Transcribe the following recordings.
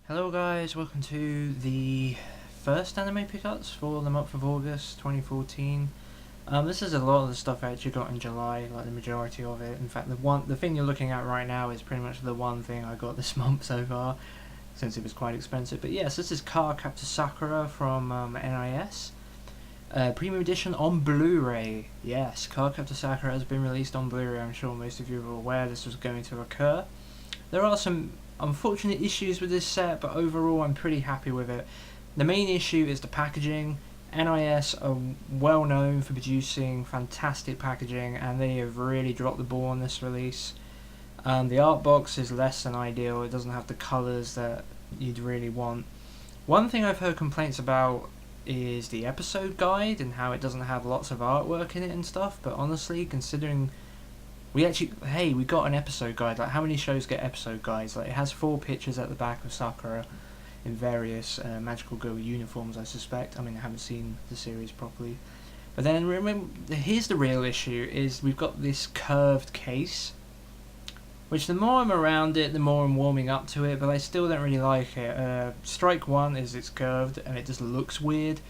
Hello guys, welcome to the first anime pickups for the month of August 2014. This is a lot of the stuff I actually got in July, like the majority of it. In fact, the thing you're looking at right now is pretty much the one thing I got this month so far, since it was quite expensive. But yes, this is Cardcaptor Sakura from NIS. Premium edition on Blu-ray. Yes, Cardcaptor Sakura has been released on Blu-ray. I'm sure most of you are aware this was going to occur. There are some unfortunate issues with this set, but overall I'm pretty happy with it. The main issue is the packaging. NIS are well known for producing fantastic packaging, and they have really dropped the ball on this release. The art box is less than ideal. It doesn't have the colours that you'd really want. One thing I've heard complaints about is the episode guide and how it doesn't have lots of artwork in it and stuff, but honestly, considering we got an episode guide. Like, how many shows get episode guides? Like, it has 4 pictures at the back of Sakura in various magical girl uniforms, I suspect. I mean, I haven't seen the series properly. But then, remember, here's the real issue, is we've got this curved case, which the more I'm around it, the more I'm warming up to it, but I still don't really like it. Strike 1 is it's curved, and it just looks weird.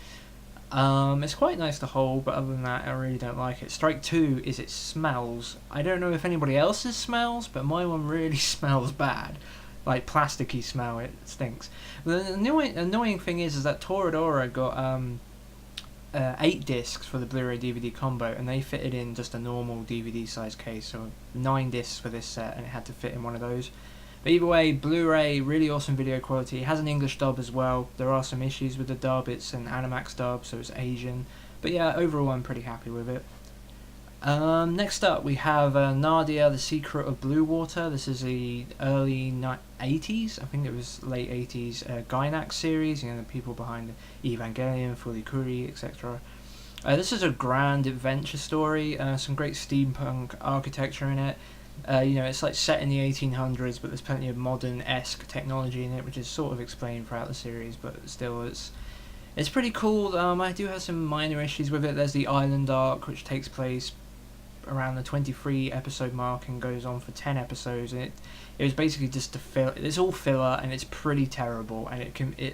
It's quite nice to hold, but other than that, I really don't like it. Strike 2 is it smells. I don't know if anybody else's smells, but my one really smells bad. Like, plasticky smell, it stinks. The annoying thing is that Toradora got 8 discs for the Blu-ray DVD combo, and they fitted in just a normal DVD size case, so 9 discs for this set, and it had to fit in one of those. But either way, Blu-ray, really awesome video quality. It has an English dub as well. There are some issues with the dub. It's an Animax dub, so it's Asian. But yeah, overall I'm pretty happy with it. Next up, we have Nadia, The Secret of Blue Water. This is the early 80s, I think it was late 80s, Gainax series, you know, the people behind Evangelion, Furikuri, etc. This is a grand adventure story, some great steampunk architecture in it. It's like set in the 1800s, but there's plenty of modern-esque technology in it, which is sort of explained throughout the series, but still it's pretty cool. I do have some minor issues with it. There's the island arc, which takes place around the 23 episode mark and goes on for 10 episodes, and it was basically just it's all filler, and it's pretty terrible, and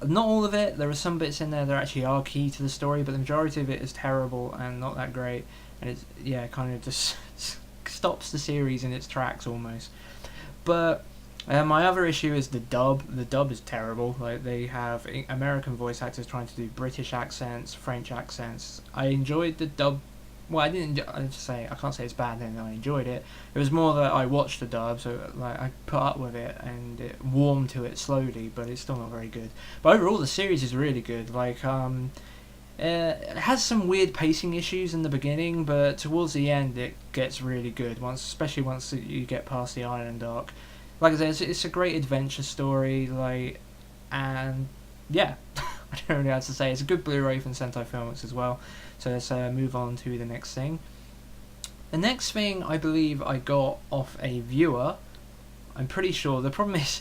not all of it, there are some bits in there that actually are key to the story, but the majority of it is terrible and not that great, and it's, yeah, kind of just stops the series in its tracks almost. But my other issue is the dub. The dub is terrible. Like, they have American voice actors trying to do British accents, French accents. I enjoyed the dub. Well, I can't say it's bad, then I enjoyed it. It was more that I watched the dub, so like I put up with it and it warmed to it slowly, but it's still not very good. But overall, the series is really good. Like, it has some weird pacing issues in the beginning, but towards the end it gets really good, especially once you get past the island arc. Like I said, it's a great adventure story, and yeah, I don't really have to say. It's a good Blu-ray from Sentai Filmworks as well. So let's move on to the next thing. The next thing I believe I got off a viewer. I'm pretty sure. The problem is,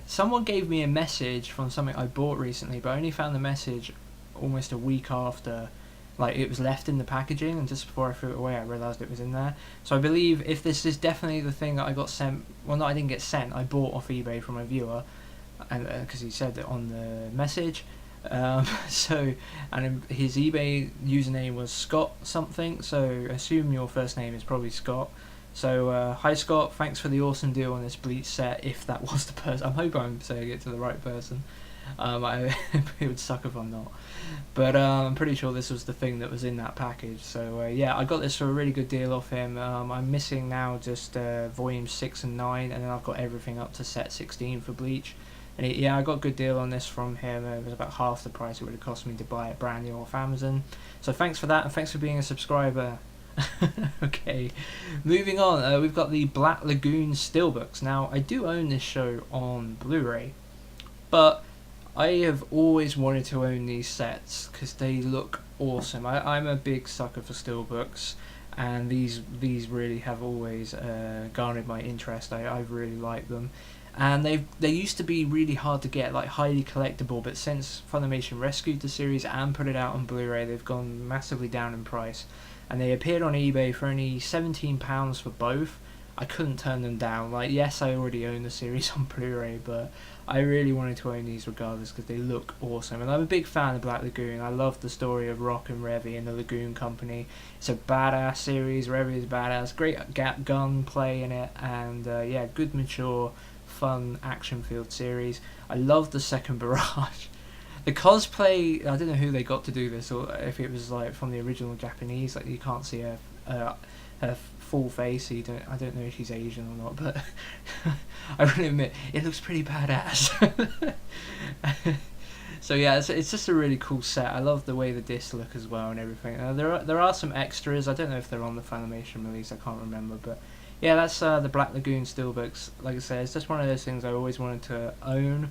someone gave me a message from something I bought recently, but I only found the message almost a week after, like, it was left in the packaging, and just before I threw it away I realised it was in there. So I believe if this is definitely the thing that I got sent, well, no, I didn't get sent, I bought off eBay from a viewer, and because he said it on the message. And his eBay username was Scott something, so assume your first name is probably Scott. So hi Scott, thanks for the awesome deal on this Bleach set, if that was the person. I hope I'm saying it to the right person. It would suck if I'm not, but I'm pretty sure this was the thing that was in that package. So yeah, I got this for a really good deal off him. I'm missing now just volumes 6 and 9, and then I've got everything up to set 16 for Bleach. And yeah, I got a good deal on this from him. It was about half the price it would have cost me to buy it brand new off Amazon. So thanks for that, and thanks for being a subscriber. Okay, moving on. We've got the Black Lagoon steelbooks. Now, I do own this show on Blu-ray, but I have always wanted to own these sets because they look awesome. I'm a big sucker for steelbooks, and these really have always garnered my interest. I really like them. And they used to be really hard to get, like highly collectible, but since Funimation rescued the series and put it out on Blu-ray, they've gone massively down in price. And they appeared on eBay for only £17 for both. I couldn't turn them down. Like, yes, I already own the series on Blu-ray, but I really wanted to own these regardless because they look awesome. And I'm a big fan of Black Lagoon. I love the story of Rock and Revy and the Lagoon Company. It's a badass series. Revy is badass. Great gun play in it, and yeah, good, mature, fun, action-filled series. I love the second Barrage. The cosplay, I don't know who they got to do this, or if it was like from the original Japanese. Like, you can't see her full face, so I don't know if she's Asian or not, but I will admit it looks pretty badass. So yeah, it's just a really cool set. I love the way the discs look as well and everything. There are some extras. I don't know if they're on the Funimation release. I can't remember, but yeah, that's the Black Lagoon steelbooks. Like I said, it's just one of those things I always wanted to own.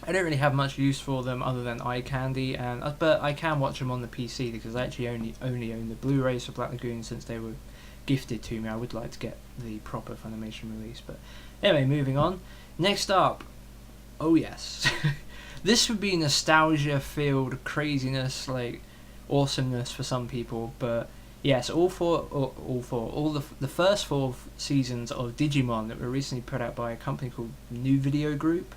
I don't really have much use for them other than eye candy, but I can watch them on the PC because I actually only own the Blu-rays for Black Lagoon since they were gifted to me. I would like to get the proper Funimation release, but anyway, moving on. Next up, oh yes, this would be nostalgia-filled craziness, like awesomeness for some people, but yes, all the first 4 seasons of Digimon that were recently put out by a company called New Video Group.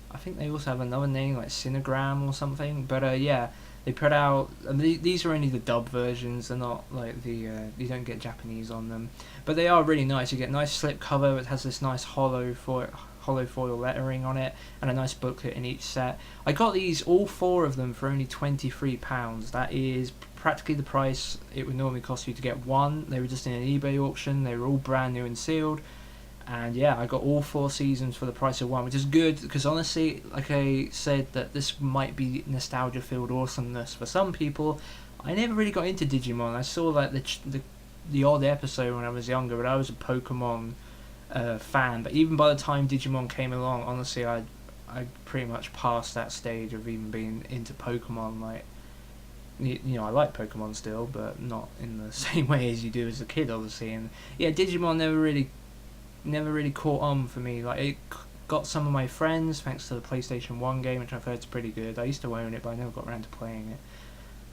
I think they also have another name like Cinegram or something, but yeah, they put out. These are only the dub versions. They're not like the you don't get Japanese on them, but they are really nice. You get a nice slip cover. It has this nice hollow foil lettering on it, and a nice booklet in each set. I got these all 4 of them for only £23. That is practically the price it would normally cost you to get one. They were just in an eBay auction. They were all brand new and sealed. And yeah, I got all 4 seasons for the price of one, which is good because honestly, like I said, that this might be nostalgia-filled awesomeness for some people. I never really got into Digimon. I saw like the odd episode when I was younger, but I was a Pokemon fan. But even by the time Digimon came along, honestly, I pretty much passed that stage of even being into Pokemon. Like, you know, I like Pokemon still, but not in the same way as you do as a kid, obviously. And yeah, Digimon never really caught on for me. Like, it got some of my friends thanks to the PlayStation 1 game, which I've heard is pretty good. I used to own it, but I never got around to playing it.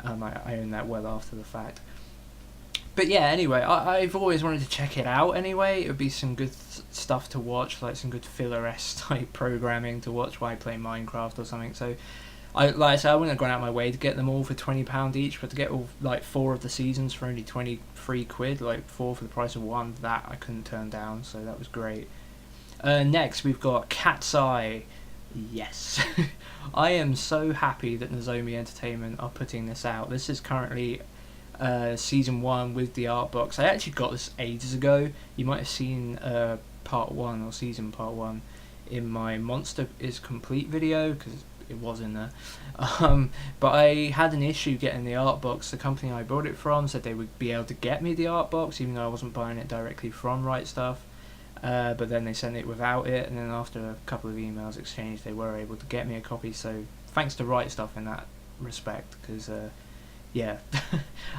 I owned that well after the fact. But yeah, anyway, I've always wanted to check it out anyway. It would be some good stuff to watch, like some good filler-esque type programming to watch while I play Minecraft or something. So, like I said, I wouldn't have gone out my way to get them all for £20 each, but to get all like 4 of the seasons for only 23 quid, like 4 for the price of one, that I couldn't turn down, so that was great. Next, we've got Cat's Eye. Yes. I am so happy that Nozomi Entertainment are putting this out. This is currently season 1 with the art box. I actually got this ages ago. You might have seen part 1 or season part 1 in my Monster is Complete video, because it was in there. But I had an issue getting the art box. The company I bought it from said they would be able to get me the art box, even though I wasn't buying it directly from Right Stuff. But then they sent it without it, and then after a couple of emails exchanged, they were able to get me a copy. So thanks to Right Stuff in that respect, because yeah,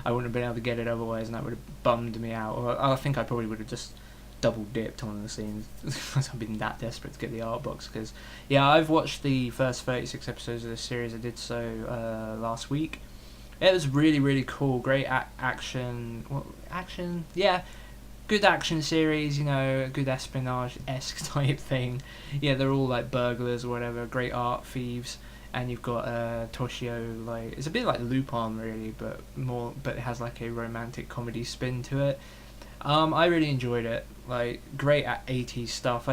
I wouldn't have been able to get it otherwise, and that would have bummed me out. Or I think I probably would have just double dipped on the scenes because I've been that desperate to get the art box. Because yeah, I've watched the first 36 episodes of this series. I did so last week. It was really cool. Great action. Yeah, good action series. You know, a good espionage-esque type thing. Yeah, they're all like burglars or whatever. Great art thieves. And you've got Toshio, like, it's a bit like Lupin really, but it has like a romantic comedy spin to it. I really enjoyed it. Like, great 80s stuff.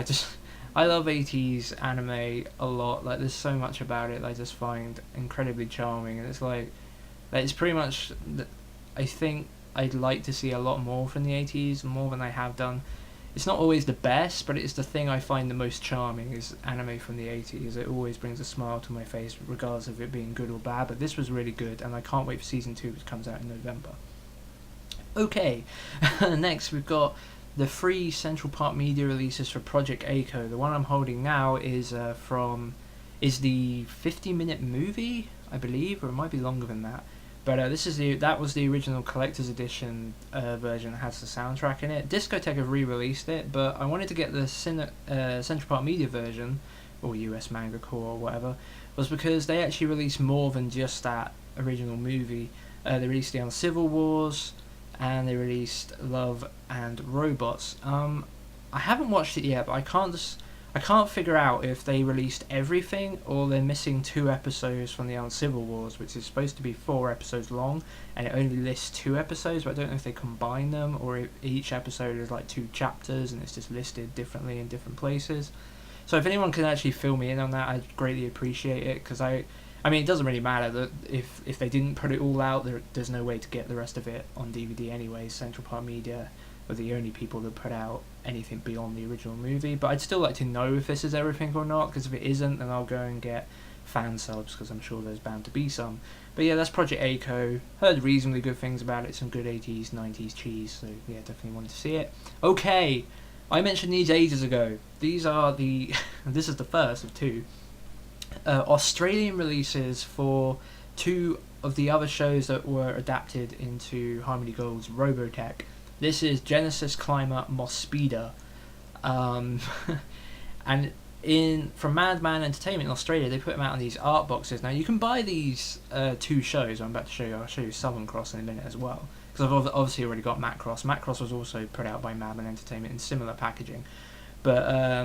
I love 80s anime a lot. Like, there's so much about it that I just find incredibly charming, and it's pretty much, I think I'd like to see a lot more from the 80s, more than I have done. It's not always the best, but it's the thing I find the most charming is anime from the 80s. It always brings a smile to my face, regardless of it being good or bad, but this was really good, and I can't wait for Season 2, which comes out in November. Okay, next we've got the free Central Park Media releases for Project A-ko. The one I'm holding now is the 50-minute movie, I believe, or it might be longer than that. But that was the original collector's edition version that has the soundtrack in it. Discotech have re-released it, but I wanted to get the Central Park Media version, or US Manga Core or whatever, was because they actually released more than just that original movie. They released the Civil Wars, and they released Love and Robots. I haven't watched it yet, but I can't figure out if they released everything or they're missing 2 episodes from the Civil Wars, which is supposed to be 4 episodes long, and it only lists 2 episodes, but I don't know if they combine them or if each episode is like 2 chapters and it's just listed differently in different places. So if anyone can actually fill me in on that, I'd greatly appreciate it, because I mean, it doesn't really matter that if they didn't put it all out, there's no way to get the rest of it on DVD anyway. Central Park Media are the only people that put out anything beyond the original movie, but I'd still like to know if this is everything or not, because if it isn't, then I'll go and get fan subs, because I'm sure there's bound to be some. But yeah, that's Project A-ko. Heard reasonably good things about it, some good 80s, 90s cheese, so yeah, definitely wanted to see it. Okay, I mentioned these ages ago. These are the... this is the first of 2 Australian releases for 2 of the other shows that were adapted into Harmony Gold's Robotech. This is Genesis Climber Moss Speeder, and from Madman Entertainment in Australia, they put them out on these art boxes. Now you can buy these 2 shows I'm about to show you. I'll show you Southern Cross in a minute as well, because I've obviously already got Macross. Macross was also put out by Madman Entertainment in similar packaging, but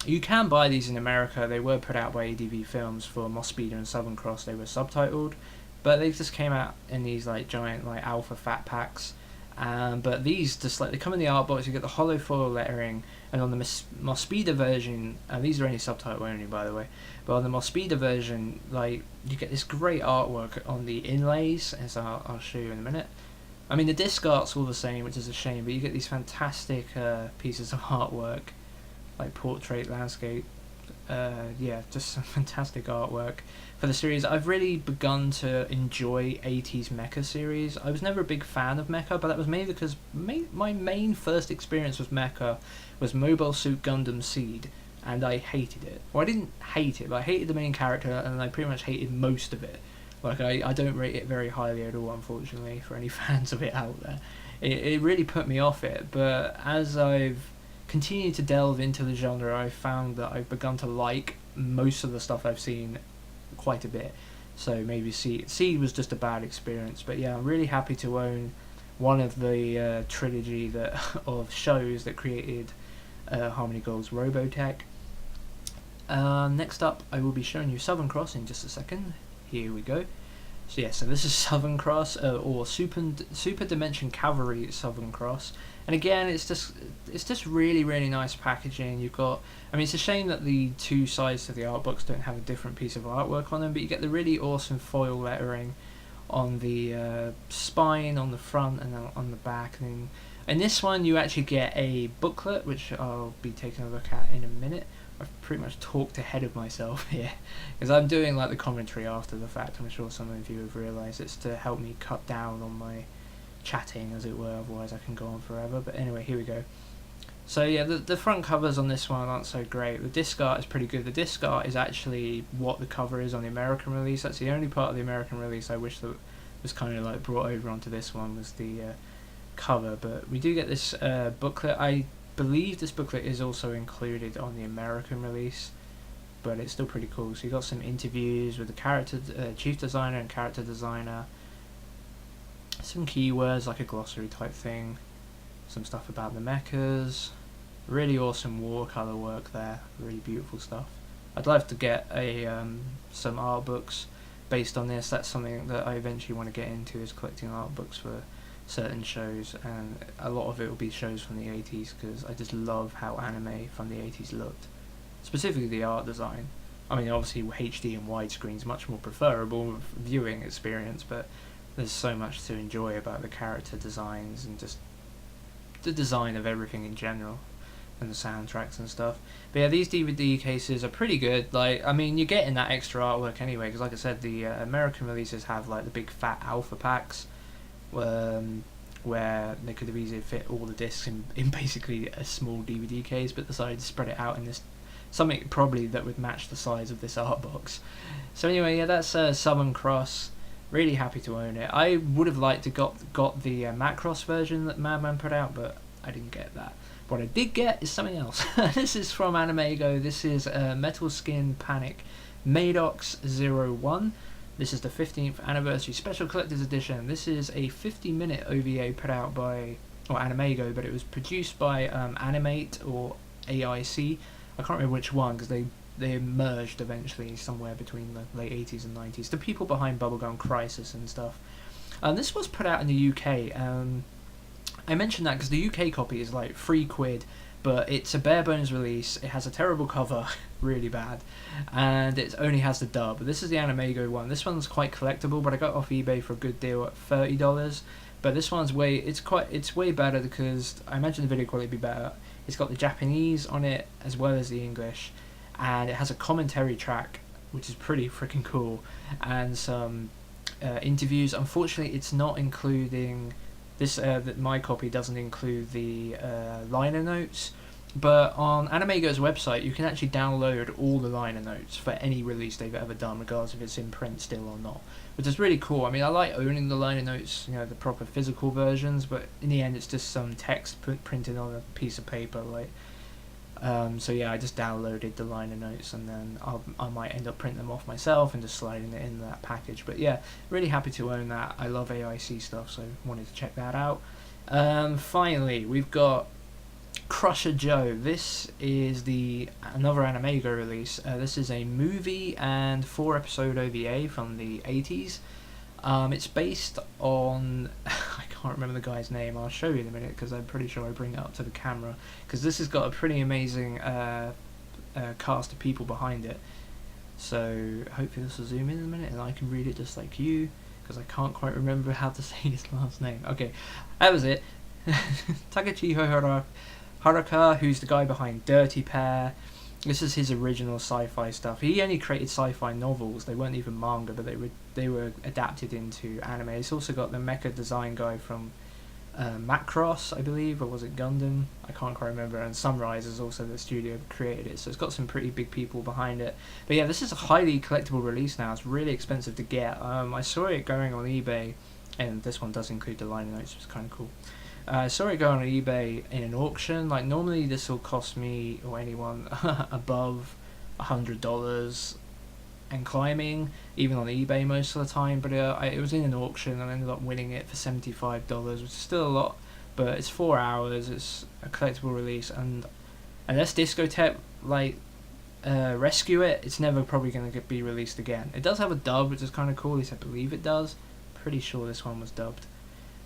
you can buy these in America. They were put out by ADV Films for Moss Speeder and Southern Cross. They were subtitled, but they just came out in these like giant like alpha fat packs. But these just like they come in the art box. You get the hollow foil lettering, and on the Moss Speeder version, and these are only subtitle only by the way, but on the Moss Speeder version, like you get this great artwork on the inlays, as I'll show you in a minute. I mean the disc art's all the same, which is a shame, but you get these fantastic pieces of artwork, like portrait, landscape, yeah, just some fantastic artwork for the series. I've really begun to enjoy 80s mecha series. I was never a big fan of mecha, but that was mainly because my main first experience with mecha was Mobile Suit Gundam Seed, and I hated it. Well, I didn't hate it, but I hated the main character, and I pretty much hated most of it. Like, I don't rate it very highly at all, unfortunately, for any fans of it out there. It really put me off it, but as I've continued to delve into the genre, I've found that I've begun to like most of the stuff I've seen quite a bit. So maybe Seed was just a bad experience, but yeah, I'm really happy to own one of the trilogy that of shows that created Harmony Gold's Robotech. Next up, I will be showing you Southern Cross in just a second. Here we go. So yeah, so this is Southern Cross, or Super Dimension Cavalry Southern Cross, and again, it's just really nice packaging. You've got, I mean, it's a shame that the 2 sides to the art books don't have a different piece of artwork on them, but you get the really awesome foil lettering on the spine, on the front, and on the back. And in this one, you actually get a booklet, which I'll be taking a look at in a minute. I've pretty much talked ahead of myself here, because I'm doing like the commentary after the fact. I'm sure some of you have realised it's to help me cut down on my chatting, as it were, otherwise I can go on forever. But anyway, here we go. So yeah, the front covers on this one aren't so great. The disc art is pretty good. The disc art is actually what the cover is on the American release. That's the only part of the American release I wish that was kind of like brought over onto this one, was the cover. But we do get this booklet. I believe this booklet is also included on the American release, but it's still pretty cool. So you got some interviews with the character chief designer and character designer, some keywords like a glossary type thing, some stuff about the mechas, really awesome watercolor work there, really beautiful stuff. I'd love to get some art books based on this. That's something that I eventually want to get into, is collecting art books for certain shows, and a lot of it will be shows from the 80s, because I just love how anime from the 80s looked, specifically the art design. I mean, obviously HD and widescreen is much more preferable viewing experience, but there's so much to enjoy about the character designs and just the design of everything in general, and the soundtracks and stuff. But yeah, these DVD cases are pretty good. Like, I mean, you're getting that extra artwork anyway, because like I said, the American releases have like the big fat alpha packs, where they could have easily fit all the discs in basically a small DVD case, but decided to spread it out in this something probably that would match the size of this art box. So anyway, yeah, that's Southern Cross. Really happy to own it. I would have liked to got the Macross version that Madman put out, but I didn't get that. What I did get is something else. This is from Animego. This is Metal Skin Panic Madox 01. This is the 15th anniversary special collector's edition. This is a 50-minute OVA put out by or Animego, but it was produced by Animate or AIC. I can't remember which one because they merged eventually somewhere between the late 80s and 90s. The people behind Bubblegum Crisis and stuff. This was put out in the UK. I mentioned that because the UK copy is like £3, but it's a bare bones release. It has a terrible cover, really bad, and it only has the dub. This is the Animego one. This one's quite collectible, but I got it off eBay for a good deal at $30. But this one's it's way better because I imagine the video quality would be better. It's got the Japanese on it as well as the English, and it has a commentary track, which is pretty freaking cool, and some interviews. Unfortunately, it's not including this. That my copy doesn't include the liner notes, but on Animego's website you can actually download all the liner notes for any release they've ever done, regardless if it's in print still or not, which is really cool. I mean, I like owning the liner notes, you know, the proper physical versions, but in the end it's just some text printed on a piece of paper, like. So yeah, I just downloaded the liner notes, and then I might end up printing them off myself and just sliding it in that package. But yeah, really happy to own that. I love AIC stuff, so wanted to check that out. Finally, we've got Crusher Joe. This is another Animego release. This is a movie and 4-episode OVA from the 80s. It's based on I can't remember the guy's name. I'll show you in a minute because I'm pretty sure I bring it up to the camera, because this has got a pretty amazing cast of people behind it. So hopefully this will zoom in a minute and I can read it just like you, because I can't quite remember how to say his last name. Okay, that was it. Takechi Haruka, who's the guy behind Dirty Pair. This is his original sci-fi stuff. He only created sci-fi novels. They weren't even manga, but they were adapted into anime. It's also got the mecha design guy from Macross, I believe, or was it Gundam? I can't quite remember. And Sunrise is also the studio that created it, so it's got some pretty big people behind it. But yeah, this is a highly collectible release now. It's really expensive to get. I saw it going on eBay, and this one does include the liner notes, which is kind of cool. I saw it go on eBay in an auction. Like, normally this will cost me or anyone above $100 and climbing, even on eBay most of the time. But it was in an auction and I ended up winning it for $75, which is still a lot. But it's 4 hours. It's a collectible release, and unless Discotek rescue it, it's never probably going to be released again. It does have a dub, which is kind of cool. At least I believe it does. Pretty sure this one was dubbed.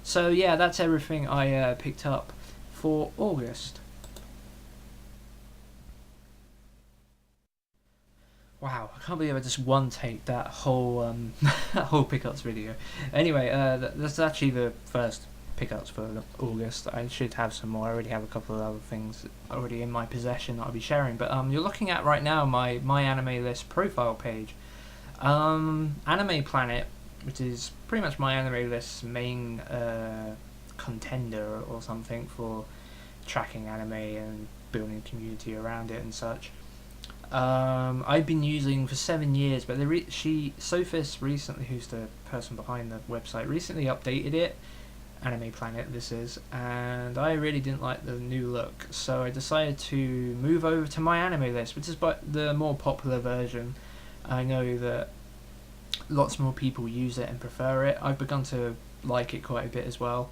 So yeah, that's everything I picked up for August. Wow, I can't believe I just one-taked that whole that whole pickups video. Anyway, that's actually the first pickups for August. I should have some more. I already have a couple of other things already in my possession that I'll be sharing. But you're looking at right now my anime list profile page. Anime Planet, which is pretty much my anime list's main contender or something for tracking anime and building a community around it and such. I've been using for 7 years, but Sophis recently, who's the person behind the website, recently updated it. Anime Planet this is, and I really didn't like the new look, so I decided to move over to my anime list, which is the more popular version. I know that lots more people use it and prefer it. I've begun to like it quite a bit as well.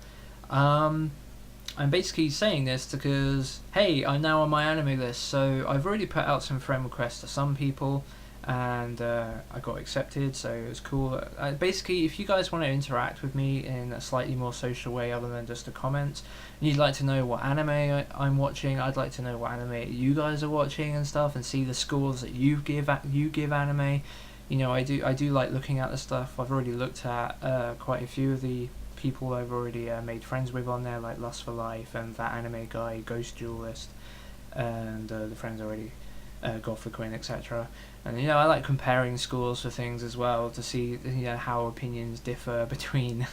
I'm basically saying this because, hey, I'm now on my anime list, so I've already put out some friend requests to some people, and I got accepted, so it was cool. Basically, if you guys want to interact with me in a slightly more social way other than just a comment, and you'd like to know what anime I'm watching, I'd like to know what anime you guys are watching and stuff, and see the scores that you give anime. You know, I do like looking at the stuff. I've already looked at quite a few of the people I've already made friends with on there, like Lust for Life and that anime guy, Ghost Duelist, and the friends already, Gothic Queen, etc. And you know, I like comparing scores for things as well to see, you know, how opinions differ between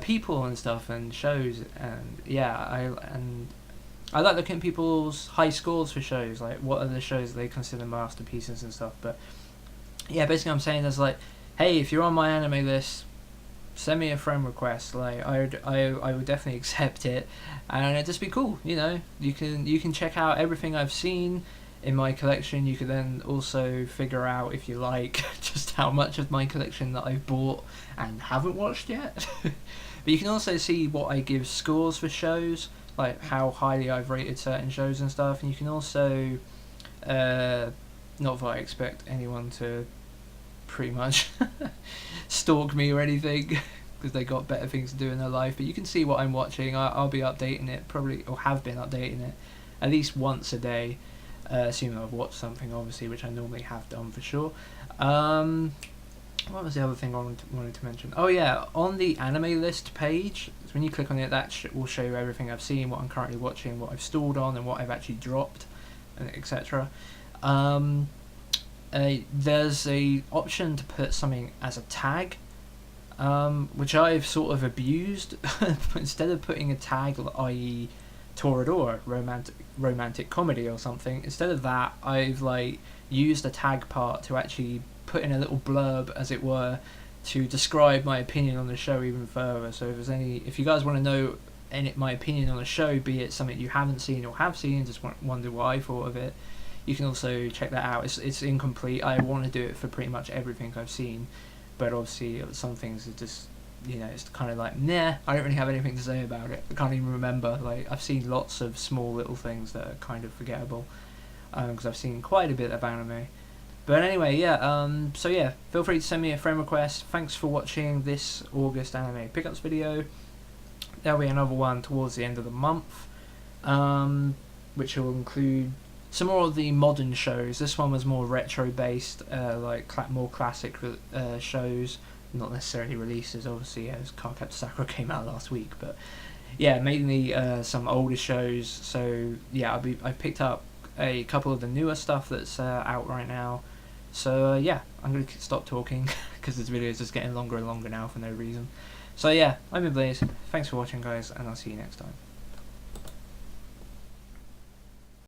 people and stuff and shows. And yeah, I like looking at people's high scores for shows, like what are the shows they consider masterpieces and stuff. But yeah, basically I'm saying is like, hey, if you're on my anime list, send me a friend request. Like I would definitely accept it, and it'd just be cool. You know, you can check out everything I've seen in my collection. You could then also figure out, if you like, just how much of my collection that I've bought and haven't watched yet. But you can also see what I give scores for shows, like how highly I've rated certain shows and stuff. And you can also, not that I expect anyone to pretty much stalk me or anything, because they got better things to do in their life, but you can see what I'm watching. I'll be updating it probably, or have been updating it at least once a day, assuming I've watched something, obviously, which I normally have done for sure. What was the other thing I wanted to mention? Oh yeah, on the anime list page, so when you click on it, that will show you everything I've seen, what I'm currently watching, what I've stalled on, and what I've actually dropped, and etc. There's a option to put something as a tag, which I've sort of abused. Instead of putting a tag, i.e. Toradora, romantic comedy or something, instead of that, I've like used a tag part to actually put in a little blurb, as it were, to describe my opinion on the show even further. So if you guys want to know my opinion on a show, be it something you haven't seen or have seen, just wonder what I thought of it, you can also check that out. It's incomplete. I want to do it for pretty much everything I've seen, but obviously some things are just, it's kind of like, nah, I don't really have anything to say about it. I can't even remember. Like, I've seen lots of small little things that are kind of forgettable, because I've seen quite a bit of anime. But anyway, yeah, so yeah, feel free to send me a friend request. Thanks for watching this August anime pickups video. There'll be another one towards the end of the month, which will include some more of the modern shows. This one was more retro based, like more classic shows, not necessarily releases, obviously, as Cardcaptor Sakura came out last week, but yeah, mainly some older shows. So yeah, I've picked up a couple of the newer stuff that's out right now. So yeah, I'm going to stop talking because this video is just getting longer and longer now for no reason. So yeah, I've been Blaze, thanks for watching guys, and I'll see you next time.